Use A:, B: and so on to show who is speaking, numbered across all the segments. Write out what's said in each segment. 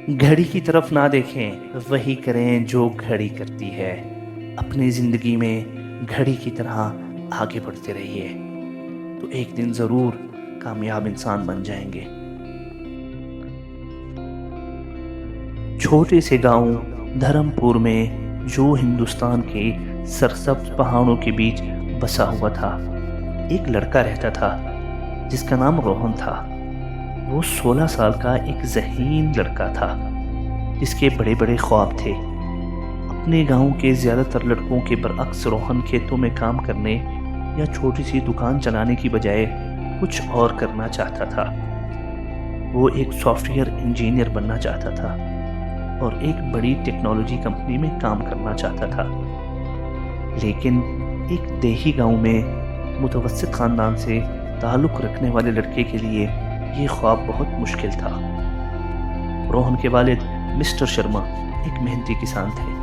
A: گھڑی کی طرف نہ دیکھیں، وہی کریں جو گھڑی کرتی ہے۔ اپنی زندگی میں گھڑی کی طرح آگے بڑھتے رہیے تو ایک دن ضرور کامیاب انسان بن جائیں گے۔ چھوٹے سے گاؤں دھرم پور میں، جو ہندوستان کے سرسبز پہاڑوں کے بیچ بسا ہوا تھا، ایک لڑکا رہتا تھا جس کا نام روہن تھا۔ وہ 16 سال کا ایک ذہین لڑکا تھا جس کے بڑے بڑے خواب تھے۔ اپنے گاؤں کے زیادہ تر لڑکوں کے برعکس روہن کھیتوں میں کام کرنے یا چھوٹی سی دکان چلانے کی بجائے کچھ اور کرنا چاہتا تھا۔ وہ ایک سافٹ ویئر انجینئر بننا چاہتا تھا اور ایک بڑی ٹیکنالوجی کمپنی میں کام کرنا چاہتا تھا۔ لیکن ایک دیہی گاؤں میں متوسط خاندان سے تعلق رکھنے والے لڑکے کے لیے یہ خواب بہت مشکل تھا۔ روہن کے والد مسٹر شرما ایک محنتی کسان تھے۔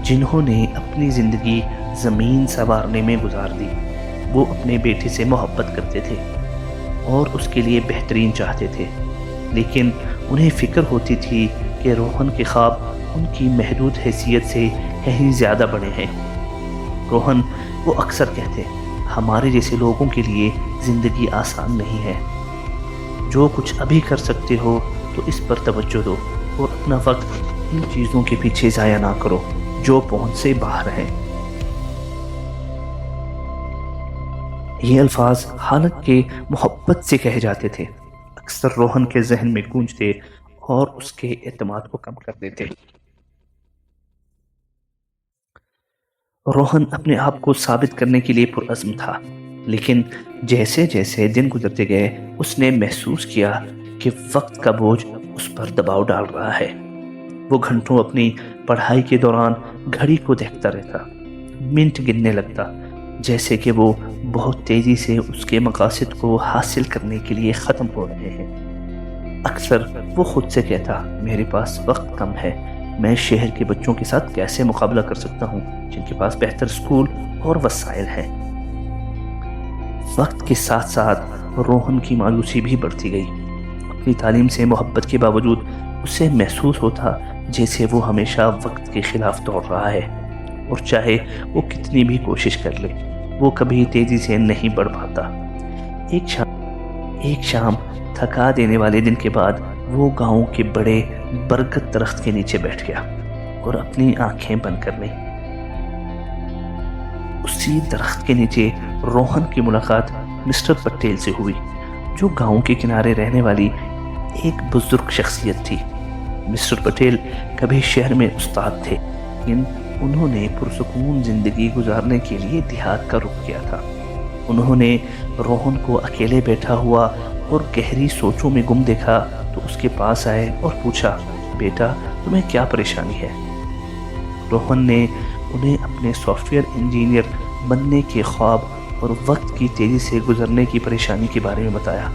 A: جنہوں نے اپنی زندگی زمین سنوارنے میں گزار دی۔ وہ اپنے بیٹے سے محبت کرتے تھے اور اس کے لیے بہترین چاہتے تھے، لیکن انہیں فکر ہوتی تھی کہ روہن کے خواب ان کی محدود حیثیت سے کہیں زیادہ بڑے ہیں۔ روہن وہ اکثر کہتے، ہمارے جیسے لوگوں کے لیے زندگی آسان نہیں ہے۔ جو کچھ ابھی کر سکتے ہو تو اس پر توجہ دو اور اپنا وقت ان چیزوں کے پیچھے ضائع نہ کرو جو پہنچ سے باہر ہیں۔ یہ الفاظ حالانکہ محبت سے کہے جاتے تھے، اکثر روہن کے ذہن میں گونجتے اور اس کے اعتماد کو کم کر دیتے۔ روہن اپنے آپ کو ثابت کرنے کے لیے پرعزم تھا، لیکن جیسے جیسے دن گزرتے گئے اس نے محسوس کیا کہ وقت کا بوجھ اس پر دباؤ ڈال رہا ہے۔ وہ گھنٹوں اپنی پڑھائی کے دوران گھڑی کو دیکھتا رہتا، منٹ گننے لگتا، جیسے کہ وہ بہت تیزی سے اس کے مقاصد کو حاصل کرنے کے لیے ختم ہو رہے ہیں۔ اکثر وہ خود سے کہتا، میرے پاس وقت کم ہے، میں شہر کے بچوں کے ساتھ کیسے مقابلہ کر سکتا ہوں جن کے پاس بہتر اسکول اور وسائل ہیں۔ وقت کے ساتھ ساتھ روہن کی مایوسی بھی بڑھتی گئی۔ اپنی تعلیم سے محبت کے باوجود اسے محسوس ہوتا جیسے وہ ہمیشہ وقت کے خلاف دوڑ رہا ہے، اور چاہے وہ کتنی بھی کوشش کر لے وہ کبھی تیزی سے نہیں بڑھ پاتا۔ ایک شام تھکا دینے والے دن کے بعد وہ گاؤں کے بڑے برگد درخت کے نیچے بیٹھ گیا اور اپنی آنکھیں بند کر لیں۔ اسی درخت کے نیچے روہن کی ملاقات مسٹر پٹیل سے ہوئی، جو گاؤں کے کنارے رہنے والی ایک بزرگ شخصیت تھی۔ مسٹر پٹیل کبھی شہر میں استاد تھے، لیکن انہوں نے پرسکون زندگی گزارنے کے لیے دیہات کا رخ کیا تھا۔ انہوں نے روہن کو اکیلے بیٹھا ہوا اور گہری سوچوں میں گم دیکھا تو اس کے پاس آئے اور پوچھا، بیٹا تمہیں کیا پریشانی ہے؟ روہن نے انہیں اپنے سافٹ ویئر انجینئر بننے کے خواب اور وقت کی تیزی سے گزرنے کی پریشانی کے بارے میں بتایا۔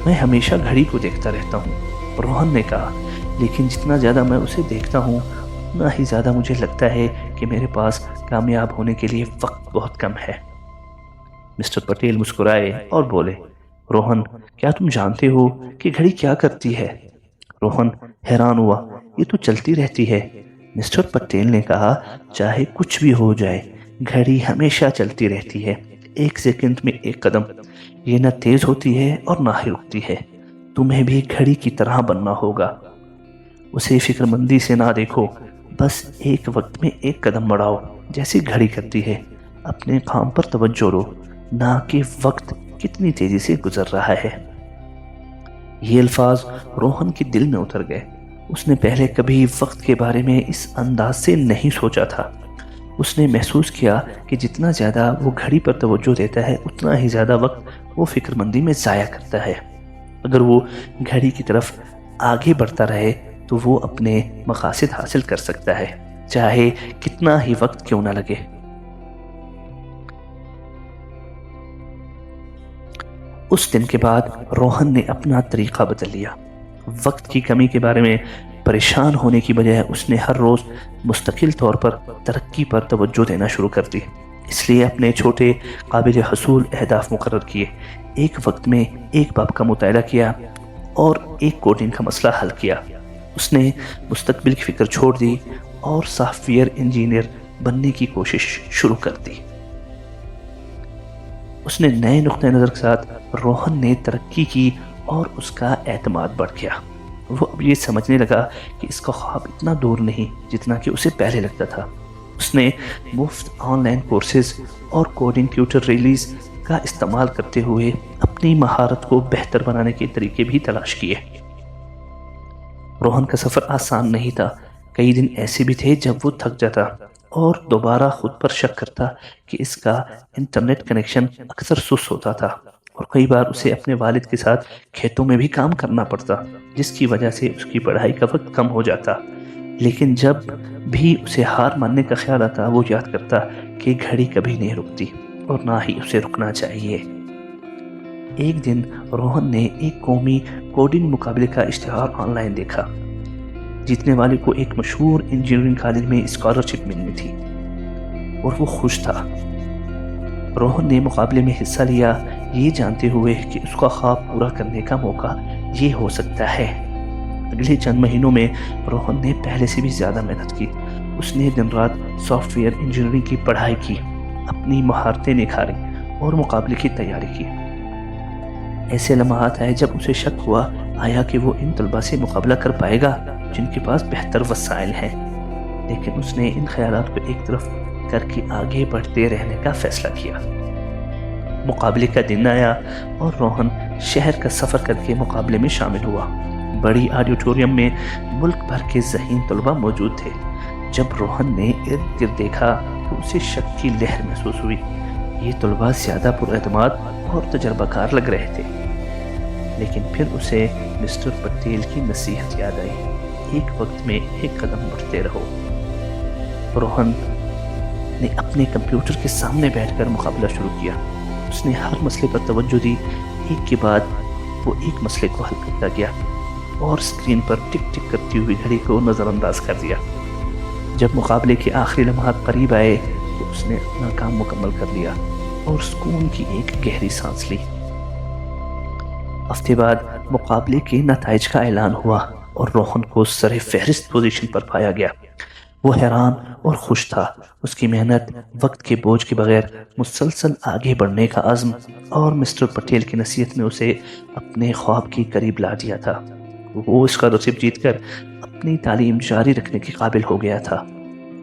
A: میں ہمیشہ گھڑی کو دیکھتا رہتا ہوں، روہن نے کہا، لیکن جتنا زیادہ میں اسے دیکھتا ہوں اتنا ہی زیادہ مجھے لگتا ہے کہ میرے پاس کامیاب ہونے کے لیے وقت بہت کم ہے۔ مسٹر پٹیل مسکرائے اور بولے، روہن کیا تم جانتے ہو کہ گھڑی کیا کرتی ہے؟ روہن حیران ہوا، یہ تو چلتی رہتی ہے۔ مسٹر پٹیل نے کہا، چاہے کچھ بھی ہو جائے گھڑی ہمیشہ چلتی رہتی ہے، ایک سیکنڈ میں ایک قدم، یہ نہ تیز ہوتی ہے اور نہ ہی رکتی ہے۔ تمہیں بھی گھڑی کی طرح بننا ہوگا۔ اسے فکر مندی سے نہ دیکھو، بس ایک وقت میں ایک قدم بڑھاؤ جیسی گھڑی کرتی ہے۔ اپنے کام پر توجہ دو، نہ کہ وقت کتنی تیزی سے گزر رہا ہے۔ یہ الفاظ روہن کے دل میں اتر گئے۔ اس نے پہلے کبھی وقت کے بارے میں اس انداز سے نہیں سوچا تھا۔ اس نے محسوس کیا کہ جتنا زیادہ وہ گھڑی پر توجہ دیتا ہے اتنا ہی زیادہ وقت وہ فکر مندی میں ضائع کرتا ہے۔ اگر وہ گھڑی کی طرف آگے بڑھتا رہے تو وہ اپنے مقاصد حاصل کر سکتا ہے، چاہے کتنا ہی وقت کیوں نہ لگے۔ اس دن کے بعد روہن نے اپنا طریقہ بدل لیا۔ وقت کی کمی کے بارے میں پریشان ہونے کی بجائے اس نے ہر روز مستقل طور پر ترقی پر توجہ دینا شروع کر دی۔ اس لیے اپنے چھوٹے قابل حصول اہداف مقرر کیے، ایک وقت میں ایک باب کا مطالعہ کیا اور ایک کوڈنگ کا مسئلہ حل کیا۔ اس نے مستقبل کی فکر چھوڑ دی اور سافٹ ویئر انجینئر بننے کی کوشش شروع کر دی۔ اس نے نئے نقطہ نظر کے ساتھ روہن نے ترقی کی اور اس کا اعتماد بڑھ گیا۔ وہ اب یہ سمجھنے لگا کہ اس کا خواب اتنا دور نہیں جتنا کہ اسے پہلے لگتا تھا۔ اس نے مفت آن لائن کورسز اور کوڈنگ ٹیوٹر ریلیز کا استعمال کرتے ہوئے اپنی مہارت کو بہتر بنانے کے طریقے بھی تلاش کیے۔ روہن کا سفر آسان نہیں تھا۔ کئی دن ایسے بھی تھے جب وہ تھک جاتا اور دوبارہ خود پر شک کرتا کہ اس کا انٹرنیٹ کنیکشن اکثر سست ہوتا تھا، اور کئی بار اسے اپنے والد کے ساتھ کھیتوں میں بھی کام کرنا پڑتا، جس کی وجہ سے اس کی پڑھائی کا وقت کم ہو جاتا۔ لیکن جب بھی اسے ہار ماننے کا خیال آتا، وہ یاد کرتا کہ گھڑی کبھی نہیں رکتی اور نہ ہی اسے رکنا چاہیے۔ ایک دن روہن نے ایک قومی کوڈنگ مقابلے کا اشتہار آن لائن دیکھا۔ جیتنے والے کو ایک مشہور انجینئرنگ کالج میں اسکالرشپ ملنی تھی اور وہ خوش تھا۔ روہن نے مقابلے میں حصہ لیا، یہ جانتے ہوئے کہ اس کا خواب پورا کرنے کا موقع یہ ہو سکتا ہے۔ اگلے چند مہینوں میں روہن نے پہلے سے بھی زیادہ محنت کی۔ اس نے دن رات سافٹ ویئر انجینئرنگ کی پڑھائی کی، اپنی مہارتیں نکھاری اور مقابلے کی تیاری کی۔ ایسے لمحات آئے جب اسے شک ہوا آیا کہ وہ ان طلباء سے مقابلہ کر پائے گا جن کے پاس بہتر وسائل ہیں، لیکن اس نے ان خیالات کو ایک طرف کر کے آگے بڑھتے رہنے کا فیصلہ کیا۔ مقابلے کا دن آیا اور روہن شہر کا سفر کر کے مقابلے میں شامل ہوا۔ بڑی آڈیٹوریم میں ملک بھر کے ذہین طلباء موجود تھے۔ جب روہن نے ارد گرد دیکھا تو اسے شک کی لہر محسوس ہوئی۔ یہ طلباء زیادہ پراعتماد اور تجربہ کار لگ رہے تھے، لیکن پھر اسے مسٹر پٹیل کی نصیحت یاد آئی، ایک وقت میں ایک قدم بڑھتے رہو۔ روہن نے اپنے کمپیوٹر کے سامنے بیٹھ کر مقابلہ شروع کیا۔ اس نے ہر مسئلے پر توجہ دی، ایک کے بعد وہ ایک مسئلے کو حل کرتا گیا اور اسکرین پر ٹک ٹک کرتی ہوئی گھڑی کو نظر انداز کر دیا۔ جب مقابلے کے آخری لمحات قریب آئے تو اس نے اپنا کام مکمل کر لیا اور سکون کی ایک گہری سانس لی۔ ہفتے بعد مقابلے کے نتائج کا اعلان ہوا اور روہن کو سر فہرست پوزیشن پر پایا گیا۔ وہ حیران اور خوش تھا۔ اس کی محنت، وقت کے بوجھ کے بغیر مسلسل آگے بڑھنے کا عزم اور مسٹر پٹیل کی نصیحت نے اسے اپنے خواب کے قریب لا دیا تھا۔ وہ اسکالرشپ جیت کر اپنی تعلیم جاری رکھنے کے قابل ہو گیا تھا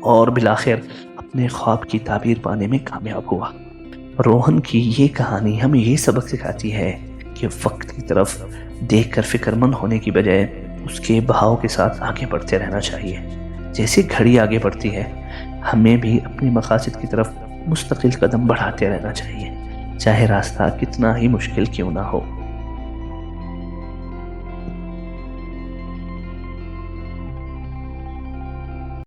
A: اور بالآخر اپنے خواب کی تعبیر پانے میں کامیاب ہوا۔ روہن کی یہ کہانی ہمیں یہ سبق سکھاتی ہے کہ وقت کی طرف دیکھ کر فکر مند ہونے کی بجائے اس کے بہاؤ کے ساتھ آگے بڑھتے رہنا چاہیے۔ جیسے گھڑی آگے بڑھتی ہے، ہمیں بھی اپنی مقاصد کی طرف مستقل قدم بڑھاتے رہنا چاہیے، چاہے راستہ کتنا ہی مشکل کیوں نہ ہو۔